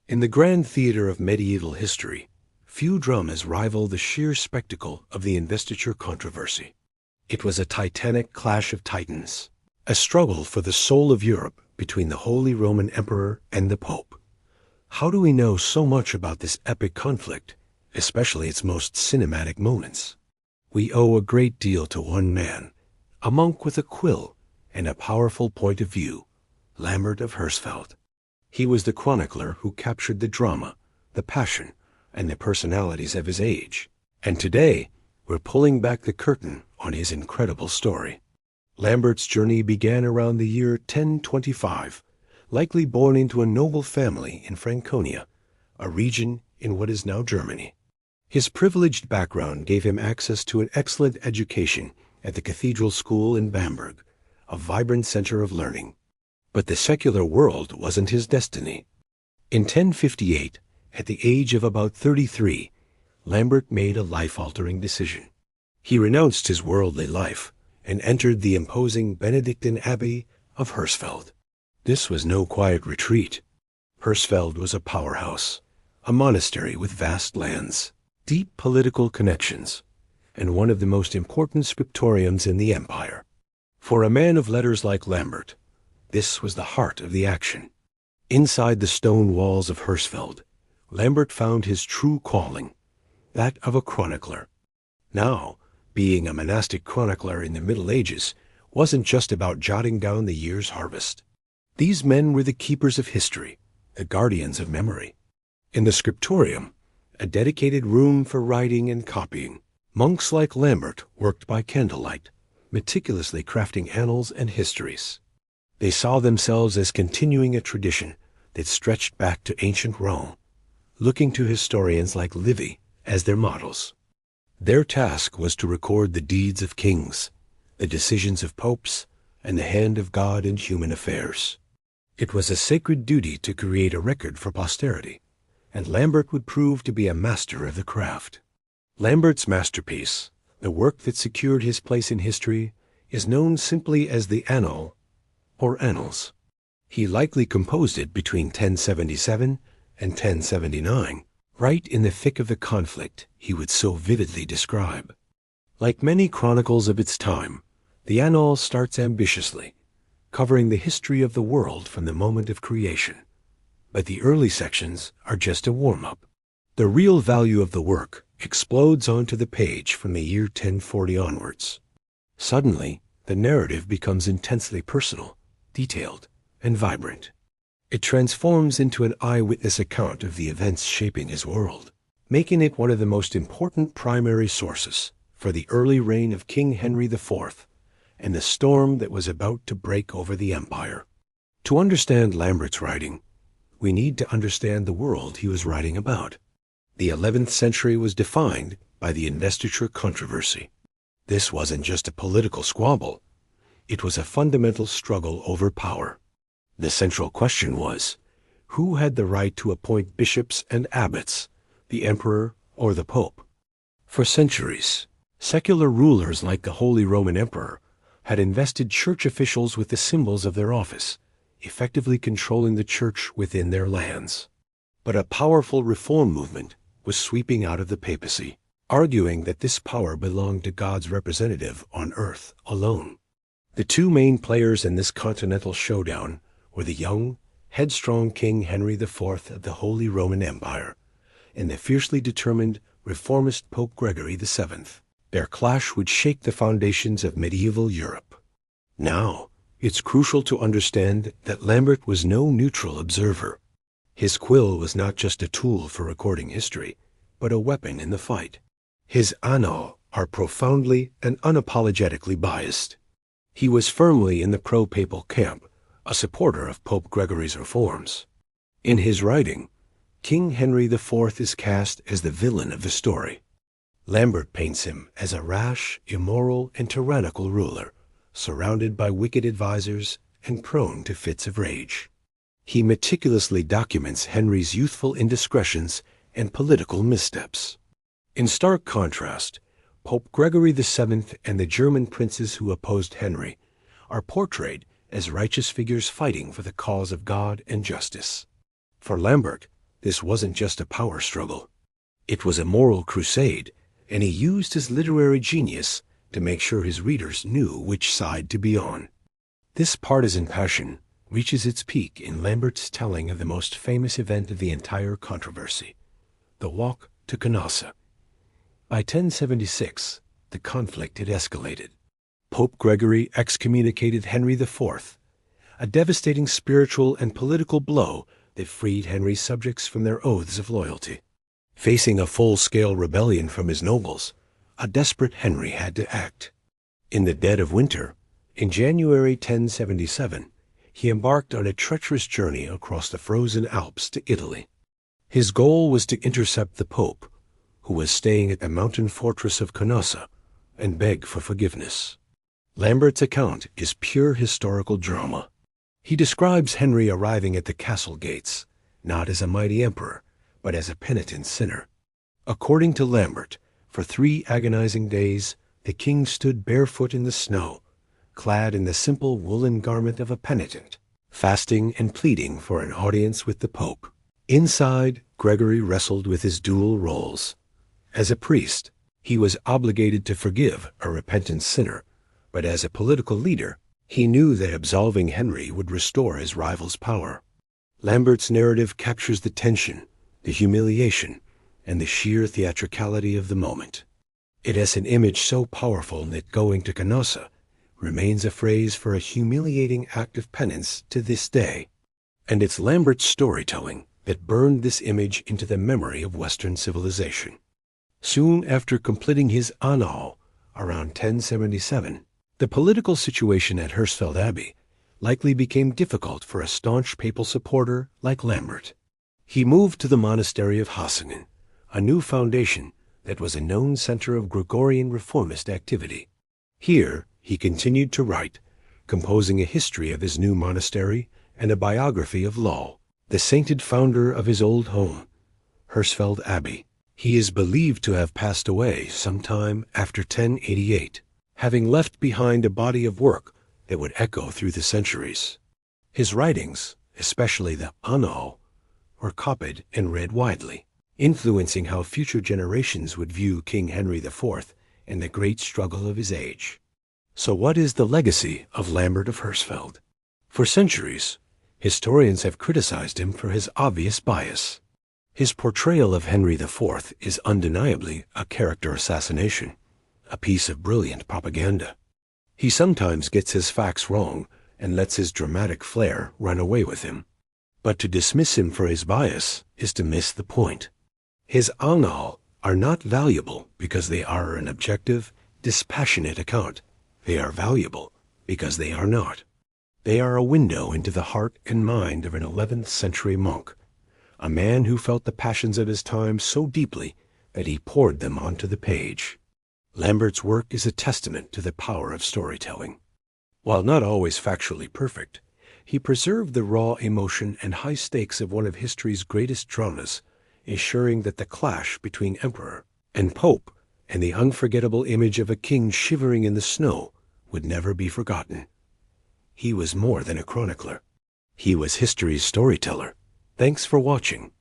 In the grand theater of medieval history, few dramas rival the sheer spectacle of the investiture controversy. It was a titanic clash of titans, a struggle for the soul of Europe between the Holy Roman Emperor and the Pope. How do we know so much about this epic conflict, especially its most cinematic moments? We owe a great deal to one man, a monk with a quill and a powerful point of view, Lambert of Hersfeld. He was the chronicler who captured the drama, the passion, and the personalities of his age. And today, we're pulling back the curtain on his incredible story. Lambert's journey began around the year 1025, likely born into a noble family in Franconia, a region in what is now Germany. His privileged background gave him access to an excellent education at the cathedral school in Bamberg, a vibrant center of learning. But the secular world wasn't his destiny. In 1058, at the age of about 33, Lambert made a life-altering decision. He renounced his worldly life and entered the imposing Benedictine Abbey of Hersfeld. This was no quiet retreat. Hersfeld was a powerhouse, a monastery with vast lands, deep political connections, and one of the most important scriptoriums in the empire. For a man of letters like Lambert, this was the heart of the action. Inside the stone walls of Hersfeld, Lambert found his true calling, that of a chronicler. Now, being a monastic chronicler in the Middle Ages wasn't just about jotting down the year's harvest. These men were the keepers of history, the guardians of memory. In the scriptorium, a dedicated room for writing and copying, monks like Lambert worked by candlelight, meticulously crafting annals and histories. They saw themselves as continuing a tradition that stretched back to ancient Rome, looking to historians like Livy as their models. Their task was to record the deeds of kings, the decisions of popes, and the hand of God in human affairs. It was a sacred duty to create a record for posterity, and Lambert would prove to be a master of the craft. Lambert's masterpiece, the work that secured his place in history, is known simply as the Annal or Annals. He likely composed it between 1077 and 1079, right in the thick of the conflict he would so vividly describe. Like many chronicles of its time, the Annal starts ambitiously, covering the history of the world from the moment of creation. But the early sections are just a warm-up. The real value of the work explodes onto the page from the year 1040 onwards. Suddenly, the narrative becomes intensely personal, detailed, and vibrant. It transforms into an eyewitness account of the events shaping his world, making it one of the most important primary sources for the early reign of King Henry IV and the storm that was about to break over the empire. To understand Lambert's writing, we need to understand the world he was writing about. The 11th century was defined by the investiture controversy. This wasn't just a political squabble. It was a fundamental struggle over power. The central question was, who had the right to appoint bishops and abbots, the emperor or the pope? For centuries, secular rulers like the Holy Roman Emperor had invested church officials with the symbols of their office, effectively controlling the church within their lands. But a powerful reform movement was sweeping out of the papacy, arguing that this power belonged to God's representative on earth alone. The two main players in this continental showdown were the young, headstrong King Henry IV of the Holy Roman Empire and the fiercely determined reformist Pope Gregory VII. Their clash would shake the foundations of medieval Europe. Now, it's crucial to understand that Lambert was no neutral observer. His quill was not just a tool for recording history, but a weapon in the fight. His Annales are profoundly and unapologetically biased. He was firmly in the pro-papal camp, a supporter of Pope Gregory's reforms. In his writing, King Henry IV is cast as the villain of the story. Lambert paints him as a rash, immoral, and tyrannical ruler, surrounded by wicked advisors and prone to fits of rage. He meticulously documents Henry's youthful indiscretions and political missteps. In stark contrast, Pope Gregory VII and the German princes who opposed Henry are portrayed as righteous figures fighting for the cause of God and justice. For Lambert, this wasn't just a power struggle. It was a moral crusade, and he used his literary genius to make sure his readers knew which side to be on. This partisan passion reaches its peak in Lambert's telling of the most famous event of the entire controversy, the walk to Canossa. By 1076, the conflict had escalated. Pope Gregory excommunicated Henry IV, a devastating spiritual and political blow that freed Henry's subjects from their oaths of loyalty. Facing a full-scale rebellion from his nobles, a desperate Henry had to act. In the dead of winter, in January 1077, he embarked on a treacherous journey across the frozen Alps to Italy. His goal was to intercept the Pope, who was staying at the mountain fortress of Canossa, and beg for forgiveness. Lambert's account is pure historical drama. He describes Henry arriving at the castle gates, not as a mighty emperor, but as a penitent sinner. According to Lambert, for 3 agonizing days, the king stood barefoot in the snow, clad in the simple woolen garment of a penitent, fasting and pleading for an audience with the Pope. Inside, Gregory wrestled with his dual roles. As a priest, he was obligated to forgive a repentant sinner, but as a political leader, he knew that absolving Henry would restore his rival's power. Lambert's narrative captures the tension, the humiliation, and the sheer theatricality of the moment. It has an image so powerful that going to Canossa remains a phrase for a humiliating act of penance to this day. And it's Lambert's storytelling that burned this image into the memory of Western civilization. Soon after completing his Annales, around 1077, the political situation at Hersfeld Abbey likely became difficult for a staunch papal supporter like Lambert. He moved to the monastery of Hassingen, a new foundation that was a known center of Gregorian Reformist activity. Here, he continued to write, composing a history of his new monastery and a biography of Law, the sainted founder of his old home, Hersfeld Abbey. He is believed to have passed away sometime after 1088, having left behind a body of work that would echo through the centuries. His writings, especially the Annales, were copied and read widely, influencing how future generations would view King Henry IV and the great struggle of his age. So what is the legacy of Lambert of Hersfeld? For centuries, historians have criticized him for his obvious bias. His portrayal of Henry IV is undeniably a character assassination, a piece of brilliant propaganda. He sometimes gets his facts wrong and lets his dramatic flair run away with him. But to dismiss him for his bias is to miss the point. His Annales are not valuable because they are an objective, dispassionate account. They are valuable because they are not. They are a window into the heart and mind of an 11th century monk, a man who felt the passions of his time so deeply that he poured them onto the page. Lambert's work is a testament to the power of storytelling. While not always factually perfect, he preserved the raw emotion and high stakes of one of history's greatest dramas, ensuring that the clash between emperor and pope and the unforgettable image of a king shivering in the snow would never be forgotten. He was more than a chronicler. He was history's storyteller. Thanks for watching.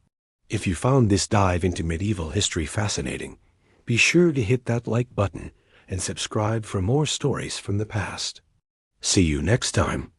If you found this dive into medieval history fascinating, be sure to hit that like button and subscribe for more stories from the past. See you next time.